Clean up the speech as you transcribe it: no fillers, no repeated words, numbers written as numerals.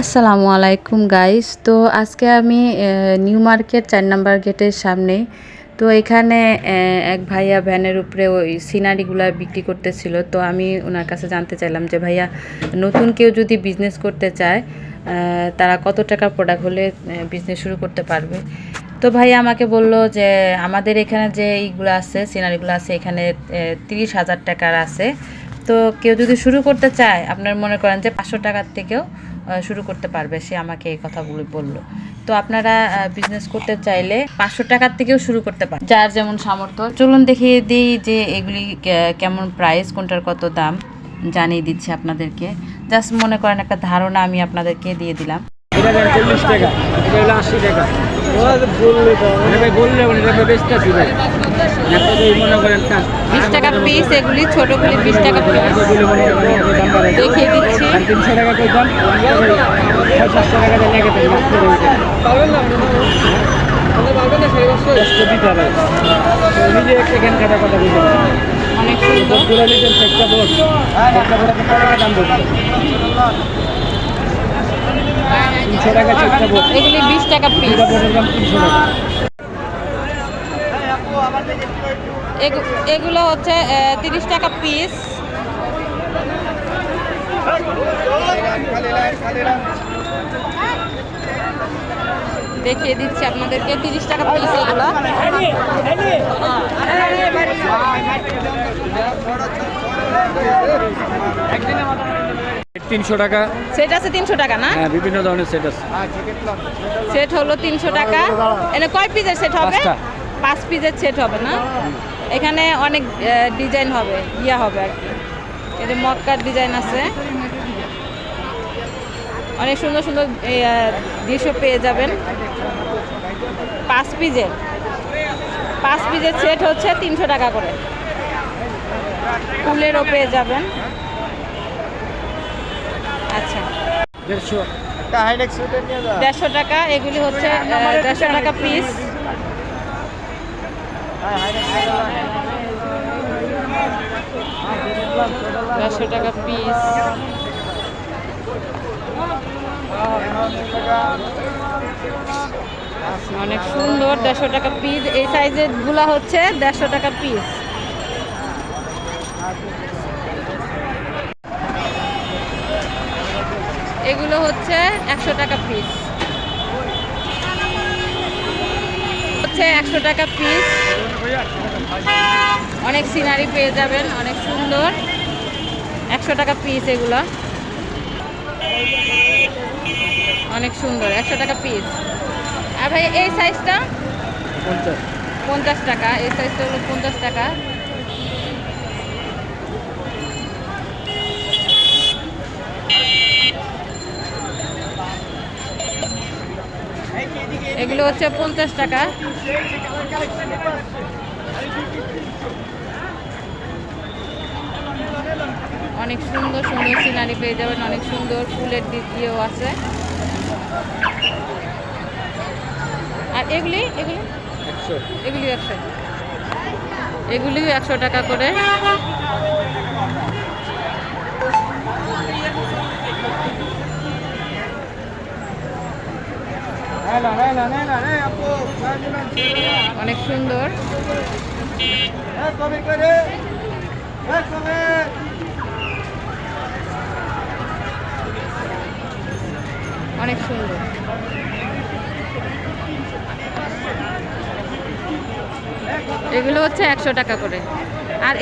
আসসালামু আলাইকুম গাইস। তো আজকে আমি নিউ মার্কেট 4 নাম্বার গেটের সামনে। তো এখানে এক ভাইয়া ভ্যানের উপরে ওই সিনারিগুলো বিক্রি করতেছিল। তো আমি ওনার কাছে জানতে চাইলাম যে ভাইয়া, নতুন কেউ যদি বিজনেস করতে চায় তারা কত টাকার প্রোডাক্ট হলে বিজনেস শুরু করতে পারবে। তো ভাইয়া আমাকে বলল যে আমাদের এখানে যে এইগুলো আছে, সিনারিগুলো আছে, এখানে 30,000 টাকার আছে। তো কেউ যদি শুরু করতে চায়, আপনার মনে করেন যে 500 টাকার থেকেও শুরু করতে পারবে। সে আমাকে এই কথাগুলো বলল। তো আপনারা বিজনেস করতে চাইলে 500 টাকার থেকেও শুরু করতে পারেন, যার যেমন সামর্থ্য। চলুন দেখিয়ে দিই যে এগুলি কেমন প্রাইস, কোনটার কত দাম জানিয়ে দিচ্ছি আপনাদেরকে। জাস্ট মনে করেন একটা ধারণা আমি আপনাদেরকে দিয়ে দিলাম। এটা 40 টাকা, এটা হলো 80 টাকা। বললে মনে করেন 20 টাকা পিস, এগুলি ছোটগুলি 20 টাকা পিস দেখিয়ে দিচ্ছি। 300 টাকা করে দাম, 700 টাকা দিয়ে লেগে দেন। নিজে একটা জ্ঞান কাটা কথা বলবেন। অনেক সুন্দর। দাম বলছে 300 টাকা চেকটা বোর্ড, এগুলি 20 টাকা পিস। বোর্ডের দাম 300 টাকা। এগুলো হচ্ছে 30 টাকা পিস। দেখিয়ে দিচ্ছি আপনাদেরকে 30 টাকা পিস এগুলো। 300 টাকা সেট আছে 300 টাকা না? হ্যাঁ, বিভিন্ন ধরনের সেট আছে। সেট হলো 300 টাকা। এনে কয় পিসের সেট হবে? 5 পিসের সেট হবে না? এখানে অনেক ডিজাইন হবে, হবে আর কি। এই যে মক্কার ডিজাইন আছে, অনেক সুন্দর সুন্দর দৃশ্য পেয়ে যাবেন। 5 পিসের সেট হচ্ছে 300 টাকা করে। ফুলেরও পেয়ে যাবেন। আচ্ছা, 150 টাকা। এগুলি হচ্ছে 150 টাকা পিস। টাকা পিস, অনেক সুন্দর। 150 টাকা পিস। এই সাইজের গুলা হচ্ছে 150 টাকা পিস। এগুলো হচ্ছে 100 টাকা পিস, হচ্ছে 100 টাকা পিস। অনেক সিনারি পেয়ে যাবেন, অনেক সুন্দর। 100 টাকা পিস এগুলো, অনেক সুন্দর। 100 টাকা পিস। আর ভাই এই সাইজটা 50 টাকা। এই সাইজটা হলো 50 টাকা। এগুলো হচ্ছে 50 টাকা। অনেক সুন্দর সুন্দর সিনারি পেয়ে যাবেন, অনেক সুন্দর ফুলের দিকেও আছে। আর এগুলিও 100, এগুলিও 100 টাকা করে। অনেক সুন্দর। অনেক সুন্দর। এগুলো হচ্ছে 100 টাকা করে। আর